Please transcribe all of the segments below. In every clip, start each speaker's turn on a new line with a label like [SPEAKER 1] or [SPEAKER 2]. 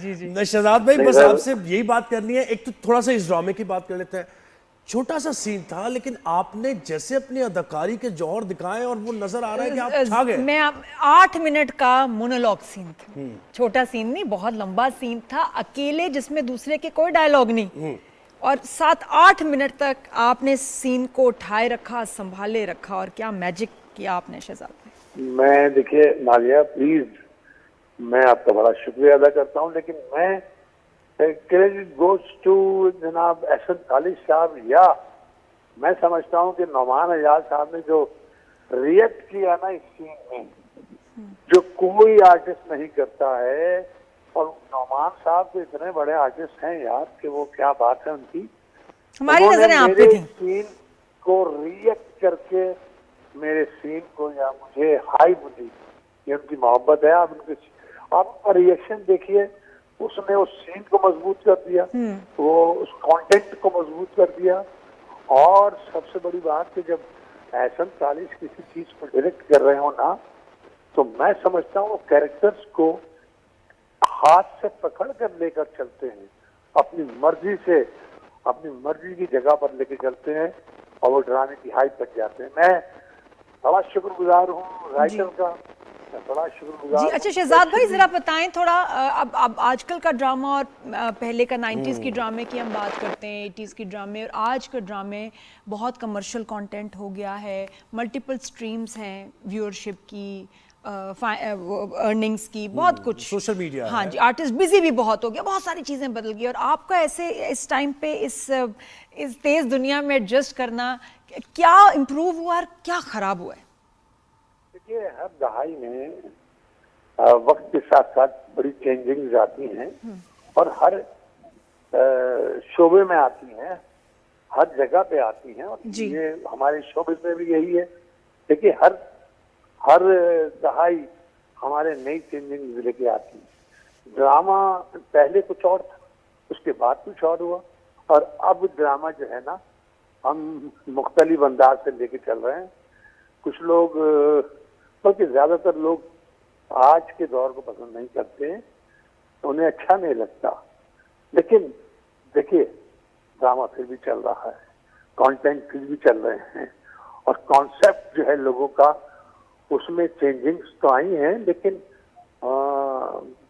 [SPEAKER 1] जी जी।
[SPEAKER 2] शहजाद भाई
[SPEAKER 3] नहीं
[SPEAKER 2] बस
[SPEAKER 3] सर,
[SPEAKER 2] आपसे यही बात करनी है, एक तो थोड़ा सा इस ड्रामे की बात कर लेते हैं। छोटा सा सीन था लेकिन आपने जैसे अपनी अदाकारी के जौहर दिखाए और वो नजर आ रहा है कि आप छा गए।
[SPEAKER 1] मैं 8 मिनट का मोनोलॉग सीन था, छोटा सीन नहीं, बहुत लंबा सीन था, अकेले जिसमें दूसरे के कोई डायलॉग नहीं, और 7-8 मिनट तक आपने सीन को उठाए रखा, संभाले रखा, और क्या मैजिक किया आपने शहजाद भाई।
[SPEAKER 3] मैं देखिए नालिया प्लीज, मैं आपका बड़ा शुक्रिया अदा करता हूँ, लेकिन मैं क्रेडिट गोज टू जनाब एहसन खालिद साहब, या मैं समझता हूँ कि नौमान एजाज साहब ने जो रिएक्ट किया ना इस सीन में, जो कोई आर्टिस्ट नहीं करता है। और नौमान साहब तो इतने बड़े आर्टिस्ट हैं यार कि वो क्या बात है उनकी।
[SPEAKER 1] हमारी
[SPEAKER 3] उन्होंने
[SPEAKER 1] नजरें आप पे
[SPEAKER 3] मेरे
[SPEAKER 1] थी।
[SPEAKER 3] सीन को रिएक्ट करके मेरे सीन को या मुझे हाई बोली, ये उनकी मोहब्बत है। आप उनका रिएक्शन देखिए, उसने उस सीन को मजबूत कर दिया, वो उस कंटेंट को मजबूत कर दिया। और सबसे बड़ी बात कि जब एहसन खालिद किसी चीज को डायरेक्ट कर रहे हो ना, तो मैं समझता हूँ वो कैरेक्टर्स को हाथ से पकड़ कर लेकर चलते हैं, अपनी मर्जी से, अपनी मर्जी की जगह पर लेकर चलते हैं, और वो ड्रामे की हाइप बन जाते हैं। मैं बड़ा शुक्रगुजार हूँ राइटर का, मैं बड़ा शुक्रगुजार
[SPEAKER 1] जी।
[SPEAKER 3] हूँ।
[SPEAKER 1] अच्छा शहजाद भाई जरा बताएं थोड़ा, अब आजकल का ड्रामा और पहले का 90s की ड्रामे की हम बात करते हैं, 80s की ड्रामे, और आज का ड्रामे बहुत कमर्शियल कंटेंट हो गया है, मल्टीपल स्ट्रीम्स हैं व्यूअरशिप की, अर्निंग्स की, बहुत कुछ,
[SPEAKER 2] सोशल मीडिया
[SPEAKER 1] हाँ
[SPEAKER 2] है।
[SPEAKER 1] जी, आर्टिस्ट बिजी भी बहुत हो गया, बहुत सारी चीज़ें बदल गई, और आपका ऐसे इस टाइम पे इस तेज़ दुनिया में एडजस्ट करना, क्या इम्प्रूव हुआ और क्या ख़राब हुआ है?
[SPEAKER 3] देखिए हर दहाई में वक्त के साथ साथ बड़ी चेंजिंग्स आती हैं, और हर शोबे में आती हैं, हर जगह पे आती हैं, और
[SPEAKER 1] जी।
[SPEAKER 3] ये हमारे शोबे में भी यही है। देखिए हर दहाई हमारे नई चेंजिंग लेके आती है। ड्रामा पहले कुछ और था, उसके बाद कुछ और हुआ, और अब ड्रामा जो है ना, हम मुख्तलिफ अंदाज से लेके चल रहे हैं। कुछ लोग, बल्कि ज्यादातर लोग आज के दौर को पसंद नहीं करते हैं, उन्हें अच्छा नहीं लगता। लेकिन देखिए ड्रामा फिर भी चल रहा है, कंटेंट फिर भी चल रहे हैं, और कॉन्सेप्ट जो है लोगों का, उसमें चेंजिंग्स तो आई हैं, लेकिन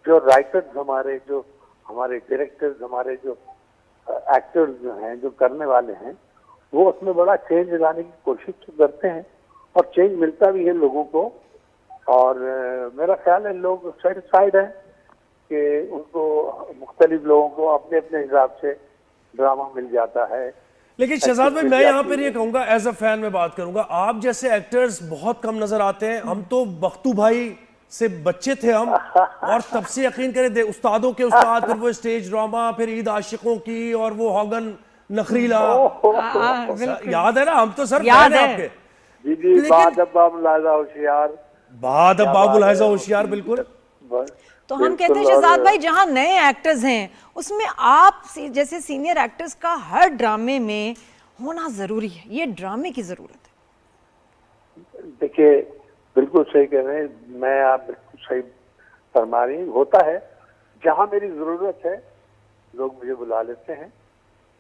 [SPEAKER 3] जो राइटर्स हमारे, जो हमारे डायरेक्टर्स, हमारे जो एक्टर्स जो हैं, जो करने वाले हैं, वो उसमें बड़ा चेंज लाने की कोशिश तो करते हैं, और चेंज मिलता भी है लोगों को। और मेरा ख्याल है लोग सेटिस्फाइड है कि उनको, मुख्तलिफ लोगों को अपने अपने हिसाब से ड्रामा मिल जाता है।
[SPEAKER 2] लेकिन शहजाद भाई मैं यहाँ पर ये कहूंगा, एज अ फैन में बात करूंगा, आप जैसे एक्टर्स बहुत कम नजर आते हैं। हम तो बख्तू भाई से बच्चे थे हम, और तब से यकीन करें उस्तादों के उस्ताद, फिर वो स्टेज ड्रामा, फिर ईद आशिकों की, और वो हॉगन नखरीला, याद है ना? हम तो सर
[SPEAKER 1] याद
[SPEAKER 2] फैन हैं
[SPEAKER 1] है।
[SPEAKER 2] आपके।
[SPEAKER 3] जी जी, बाद अब्बा मुलाजा होशियार,
[SPEAKER 2] बाद अब बाबुल हैजा होशियार, बिल्कुल।
[SPEAKER 1] तो हम कहते हैं शहजाद भाई, जहां नए एक्टर्स हैं उसमें आप जैसे सीनियर एक्टर्स का हर ड्रामे में होना जरूरी है, ये ड्रामे की जरूरत है।
[SPEAKER 3] देखिए बिल्कुल सही कह रहे हैं, मैं आप बिल्कुल सही फरमा रही, होता है जहां मेरी जरूरत है लोग मुझे बुला लेते हैं।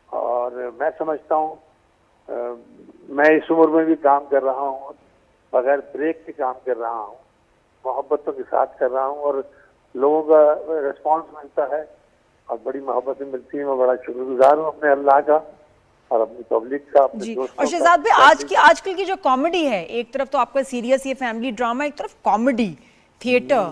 [SPEAKER 3] और मैं समझता हूँ मैं इस उम्र में भी काम कर रहा हूँ, बगैर ब्रेक के काम कर रहा हूँ, मोहब्बतों के साथ कर रहा हूँ, और लोगों का रिस्पांस मिलता है और बड़ी मोहब्बतें मिलती हैं। मैं बड़ा शुक्रगुजार हूँ अपने अल्लाह का और अपनी पब्लिक का, अपने
[SPEAKER 1] जी।
[SPEAKER 3] दोस्तों
[SPEAKER 1] और शहजाद भाई आजकल की जो कॉमेडी है, एक तरफ तो आपका सीरियस ये फैमिली ड्रामा, एक तरफ कॉमेडी थिएटर,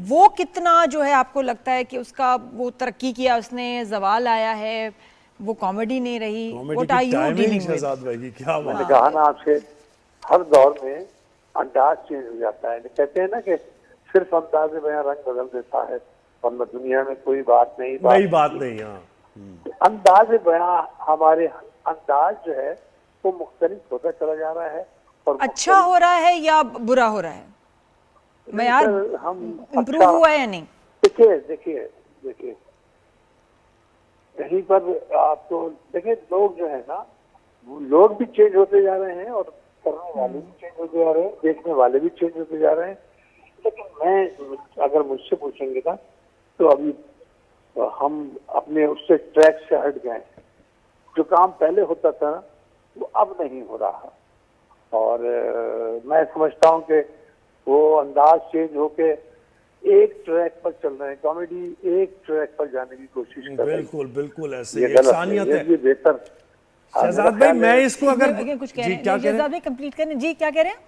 [SPEAKER 1] वो कितना जो है आपको लगता है कि उसका वो तरक्की किया उसने, जवाल आया है, वो कॉमेडी नहीं रही? What are you dealing with?
[SPEAKER 2] Shahzad भाई की क्या
[SPEAKER 3] मैंने
[SPEAKER 2] बात।
[SPEAKER 3] कहा ना आपसे, हर दौर में अंदाज चेंज हो जाता है। कहते हैं ना कि सिर्फ अंदाज बयां रंग बदल देता है, वरना दुनिया में कोई बात नहीं।
[SPEAKER 2] बात नहीं। हाँ,
[SPEAKER 3] अंदाज बयां, हमारे अंदाज जो है वो मुख्तलिफ होता चला जा रहा है। और
[SPEAKER 1] अच्छा हो रहा है या बुरा हो रहा है? मैं यार
[SPEAKER 3] हम
[SPEAKER 1] इम्प्रूव हुआ है या नहीं?
[SPEAKER 3] देखिए देखिए देखिए, कहीं पर आपको देखिए, लोग जो है ना, लोग भी चेंज होते जा रहे हैं, और करने वाले भी चेंज होते जा रहे हैं, देखने वाले भी चेंज होते जा रहे हैं। लेकिन मैं, अगर मुझसे पूछेंगे ना, तो अभी हम अपने उससे ट्रैक से हट गए। जो काम पहले होता था ना, वो अब नहीं हो रहा। और मैं समझता हूँ कि वो अंदाज चेंज होके एक ट्रैक पर चल रहे हैं, कॉमेडी एक ट्रैक पर जाने की कोशिश कर रही है।
[SPEAKER 2] बिल्कुल बिल्कुल ऐसे
[SPEAKER 3] ये
[SPEAKER 2] ही
[SPEAKER 3] गलत है,
[SPEAKER 2] इंसानियत
[SPEAKER 3] ये
[SPEAKER 2] है।
[SPEAKER 3] भी बेहतर।
[SPEAKER 2] शहजाद भाई मैं इसको अगर
[SPEAKER 1] कुछ कह
[SPEAKER 2] जी
[SPEAKER 1] रहे हैं
[SPEAKER 2] क्या कह रहे
[SPEAKER 1] शहजाद
[SPEAKER 2] हैं?
[SPEAKER 1] भाई, कंप्लीट करें जी, क्या कह रहे हैं?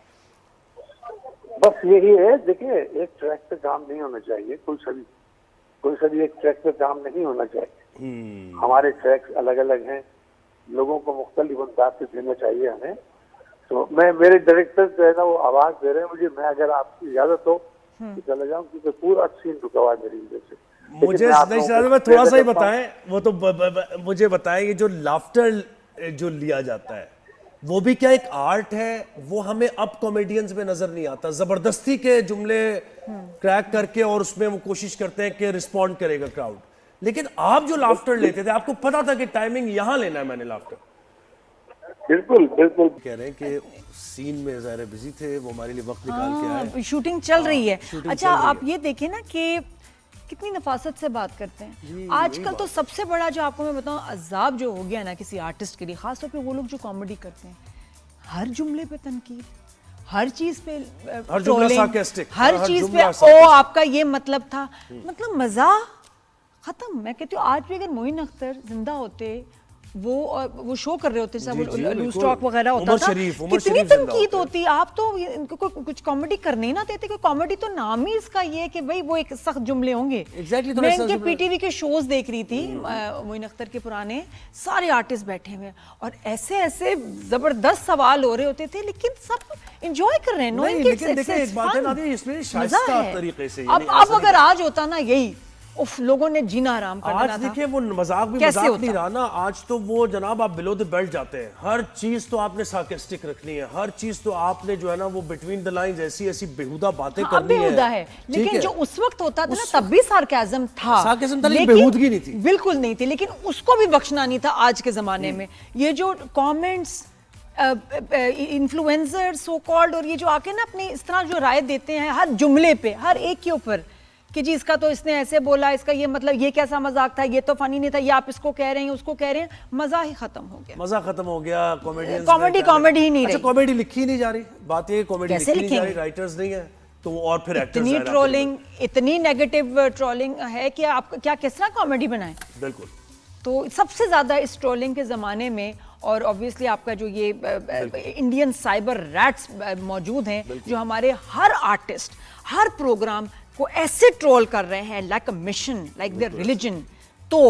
[SPEAKER 3] बस यही है, देखिए एक ट्रैक पे काम नहीं होना चाहिए, कोई सभी एक ट्रैक पे काम नहीं होना चाहिए। हमारे ट्रैक्स अलग अलग हैं, लोगों को मुख्तलिफ अंदाज से देना चाहिए हमें। तो मैं, मेरे डायरेक्टर जो है ना वो आवाज दे रहे हैं मुझे, मैं अगर आपकी इजाजत हो तो चला जाऊं, क्योंकि पूरा सीन रुका हुआ है मेरी वजह से।
[SPEAKER 2] मुझे नहीं शहजाद भाई थोड़ा सा ही बताएं, वो तो मुझे बताएं ये जो लाफ्टर जो लिया जाता है वो भी क्या एक आर्ट है? वो हमें अब कॉमेडियंस में नजर नहीं आता, जबरदस्ती के जुमले क्रैक करके और उसमें वो कोशिश करते हैं कि रिस्पॉन्ड करेगा क्राउड। लेकिन आप जो लाफ्टर लेते थे, आपको पता था कि टाइमिंग यहां लेना है मैंने लाफ्टर।
[SPEAKER 3] बिल्कुल बिल्कुल।
[SPEAKER 2] कह रहे हैं कि सीन में ज़ाहिर बिजी थे, वो हमारे लिए वक्त निकाल के आए।
[SPEAKER 1] शूटिंग चल रही है।
[SPEAKER 2] शूटिंग
[SPEAKER 1] अच्छा
[SPEAKER 2] चल रही
[SPEAKER 1] आप
[SPEAKER 2] है।
[SPEAKER 1] ये देखें ना कि कितनी नफासत से बात करते हैं। आजकल तो सबसे बड़ा जो आपको मैं बताऊं अजाब जो हो गया ना किसी आर्टिस्ट के लिए, खासतौर पे वो लोग जो कॉमेडी करते हैं, हर जुमले पे तनकीद, हर चीज पे
[SPEAKER 2] हर जुमला
[SPEAKER 1] trolling,
[SPEAKER 2] sarcastic,
[SPEAKER 1] हर
[SPEAKER 2] हर
[SPEAKER 1] चीज
[SPEAKER 2] जुमला
[SPEAKER 1] पे
[SPEAKER 2] sarcastic।
[SPEAKER 1] ओ आपका ये मतलब था, मतलब मजा खत्म। मैं कहती हूँ आज भी अगर मोइन अख्तर जिंदा होते, वो शो कर रहे होते सब
[SPEAKER 2] जी, जी,
[SPEAKER 1] लूज
[SPEAKER 2] बिल्कुल।
[SPEAKER 1] टॉक वगैरह होता
[SPEAKER 2] उमर
[SPEAKER 1] था,
[SPEAKER 2] शरीफ
[SPEAKER 1] कितनी
[SPEAKER 2] जिंदा
[SPEAKER 1] तनकीद
[SPEAKER 2] होते।
[SPEAKER 1] होती। आप तो इनको कुछ कॉमेडी करने ही ना देते। कोई कॉमेडी तो नाम ही इसका ये है कि भाई वो एक सख्त जुमले होंगे।
[SPEAKER 2] Exactly, तो
[SPEAKER 1] मैं
[SPEAKER 2] वैसा
[SPEAKER 1] इनके
[SPEAKER 2] जुमले-
[SPEAKER 1] पीटीवी के शोज देख रही थी, मोइन अख्तर के पुराने, सारे आर्टिस्ट बैठे हुए हैं और ऐसे ऐसे जबरदस्त सवाल हो रहे होते थे, लेकिन सब एंजॉय कर रहे हैं।
[SPEAKER 2] नहीं,
[SPEAKER 1] knowing कि
[SPEAKER 2] लेकिन
[SPEAKER 1] it's-
[SPEAKER 2] देखिए
[SPEAKER 1] it's
[SPEAKER 2] एक बात है
[SPEAKER 1] fun।
[SPEAKER 2] नादिया, इसमें
[SPEAKER 1] मजा
[SPEAKER 2] शाइस्ता
[SPEAKER 1] है।
[SPEAKER 2] तरीके से,
[SPEAKER 1] अब
[SPEAKER 2] यानी ऐसा
[SPEAKER 1] अगर
[SPEAKER 2] नहीं-
[SPEAKER 1] आज होता ना यही, उफ, लोगों ने जीना आराम कर
[SPEAKER 2] आज
[SPEAKER 1] देना था।
[SPEAKER 2] देखिए वो मजाक भी
[SPEAKER 1] कैसे
[SPEAKER 2] मजाक
[SPEAKER 1] होता?
[SPEAKER 2] नहीं रहा ना, आज तो वो जनाब आप बिलो द बेल्ट जाते हैं। हर चीज तो आपने सार्केस्टिक रखनी है, हर चीज तो आपने जो है ना वो बिटवीन द लाइंस ऐसी ऐसी बेहुदा बातें
[SPEAKER 1] हाँ, अब
[SPEAKER 2] करनी
[SPEAKER 1] बेहुदा है,
[SPEAKER 2] ठीक
[SPEAKER 1] लेकिन जो उस वक्त होता था ना
[SPEAKER 2] उस
[SPEAKER 1] तब भी सार्केज्म था।
[SPEAKER 2] सार्केज्म था, लेकिन बेहूदगी नहीं थी।
[SPEAKER 1] बिल्कुल नहीं थी, लेकिन उसको भी बख्शना नहीं था आज के जमाने में। ये जो कमेंट्स इन्फ्लुएंसर सो कॉल्ड, और ये जो आके ना अपनी इस तरह जो राय देते हैं हर जुमले पे, हर एक के ऊपर, कि जी इसका तो इसने ऐसे बोला, इसका ये मतलब, ये कैसा मजाक था, ये तो फनी नहीं था, ये आप इसको कह रहे हैं, उसको कह रहे हैं, मजा ही खत्म हो गया।
[SPEAKER 2] मजा खत्म हो गया। कॉमेडियंस
[SPEAKER 1] कॉमेडी ही नहीं
[SPEAKER 2] अच्छा
[SPEAKER 1] रही।
[SPEAKER 2] कॉमेडी लिखी नहीं जा रही, बात ये कॉमेडी
[SPEAKER 1] कैसे
[SPEAKER 2] लिखी नहीं जा रही,
[SPEAKER 1] लिखेंगे?
[SPEAKER 2] राइटर्स नहीं है तो और फिर एक्टर्स
[SPEAKER 1] इतनी ट्रोलिंग, इतनी नेगेटिव ट्रोलिंग है कि आप क्या किस तरह कॉमेडी बनाएं।
[SPEAKER 2] बिल्कुल।
[SPEAKER 1] तो सबसे ज्यादा इस ट्रोलिंग के जमाने में, और ऑब्वियसली आपका जो ये इंडियन साइबर रैट्स मौजूद हैं, जो हमारे हर आर्टिस्ट, हर प्रोग्राम को ऐसे ट्रोल कर रहे हैं like a mission, like their religion. तो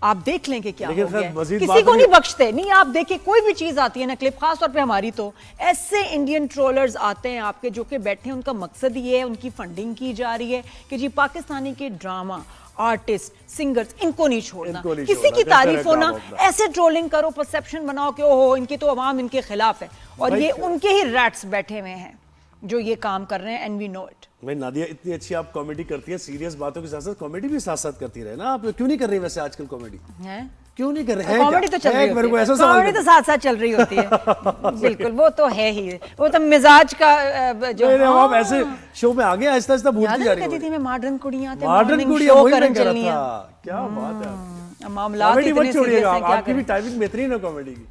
[SPEAKER 1] आप देख लें कि क्या हो
[SPEAKER 2] लेकिन
[SPEAKER 1] गया
[SPEAKER 2] खैर
[SPEAKER 1] है।
[SPEAKER 2] मजीद
[SPEAKER 1] किसी
[SPEAKER 2] बात
[SPEAKER 1] को
[SPEAKER 2] है
[SPEAKER 1] नहीं
[SPEAKER 2] कि-
[SPEAKER 1] बख्शते। नहीं, आप देखिए कोई भी चीज आती है ना क्लिप, खास तौर पे हमारी, तो ऐसे इंडियन ट्रोलर्स आते हैं आपके जो कि बैठे हैं, उनका मकसद ये है, उनकी फंडिंग की जा रही है कि जी पाकिस्तानी के ड्रामा आर्टिस्ट, सिंगर्स, इनको नहीं छोड़ना,
[SPEAKER 2] इनको नहीं
[SPEAKER 1] किसी
[SPEAKER 2] छोड़ना,
[SPEAKER 1] की तारीफ
[SPEAKER 2] बेहतर है
[SPEAKER 1] होना,
[SPEAKER 2] काम अपना।
[SPEAKER 1] ऐसे ट्रोलिंग करो, परसेप्शन बनाओ कि ओहो इनकी तो अवाम इनके खिलाफ है, और
[SPEAKER 2] भाई
[SPEAKER 1] ये
[SPEAKER 2] क्यों?
[SPEAKER 1] उनके ही रैट्स बैठे हुए हैं जो ये काम कर रहे हैं, एंड वी नो इट।
[SPEAKER 2] भाई नादिया इतनी अच्छी आप कॉमेडी करती है, सीरियस बातों के साथ साथ कॉमेडी भी साथ साथ करती रहे ना। आप क्यों नहीं कर रही वैसे आजकल कॉमेडी?
[SPEAKER 1] हैं?
[SPEAKER 2] क्यों नहीं कर रहे हैं?
[SPEAKER 1] कॉमेडी तो चल रही
[SPEAKER 2] मेरे को
[SPEAKER 1] होती
[SPEAKER 2] ऐसा
[SPEAKER 1] है,
[SPEAKER 2] सवाल
[SPEAKER 1] कॉमेडी तो साथ साथ चल रही होती है। बिल्कुल, वो तो है ही, वो तो मिजाज का जो
[SPEAKER 2] नहीं,
[SPEAKER 1] हाँ।
[SPEAKER 2] आप ऐसे शो में आगे आहिस्ता आहिस्ता
[SPEAKER 1] याद
[SPEAKER 2] भूलती
[SPEAKER 1] है
[SPEAKER 2] जा
[SPEAKER 1] मैं
[SPEAKER 2] रही
[SPEAKER 1] कहती थी मैं मॉडर्न कुड़ियां थे,
[SPEAKER 2] मॉडर्न
[SPEAKER 1] morning
[SPEAKER 2] कुड़ियां
[SPEAKER 1] show
[SPEAKER 2] वही मैं
[SPEAKER 1] करन
[SPEAKER 2] कह रहा
[SPEAKER 1] चलनी हैं।
[SPEAKER 2] था। क्या बात है,
[SPEAKER 1] मामलात
[SPEAKER 2] कॉमेडी मत
[SPEAKER 1] इतने serious
[SPEAKER 2] छोड़िएगा,
[SPEAKER 1] हैं, क्या
[SPEAKER 2] आपकी भी
[SPEAKER 1] करें।
[SPEAKER 2] टाइमिंग बेहतरीन है कॉमेडी की।